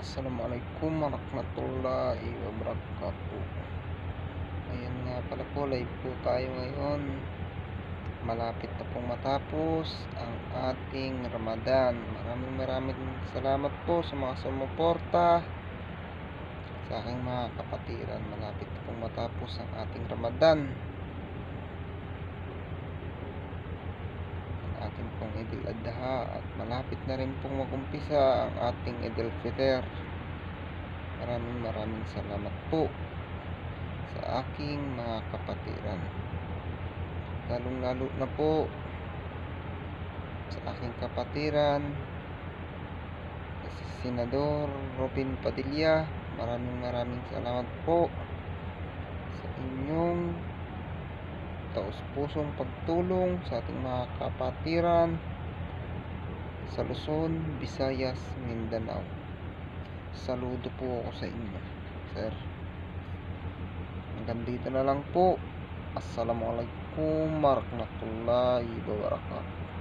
Assalamualaikum warahmatullahi wabarakatuh. Ayan nga pala po, live po tayo ngayon. Malapit na pong matapos ang ating Ramadan. Maraming salamat po sa mga sumuporta sa aking mga kapatiran. Malapit na pong matapos ang ating Ramadan, ang ating pong Idul Adha, at malapit na rin pong magumpisa ang ating Idul Fitr. Maraming salamat po sa aking mga kapatiran, lalong-lalo na po sa aking kapatiran si Senador Robin Padilla. Maraming salamat po sa inyong taus-pusong pagtulong sa ating mga kapatiran sa Luzon, Visayas, Mindanao. Saludo po ako sa inyo, sir. Hanggang dito na lang po. Assalamualaikum warahmatullahi wabarakatuh.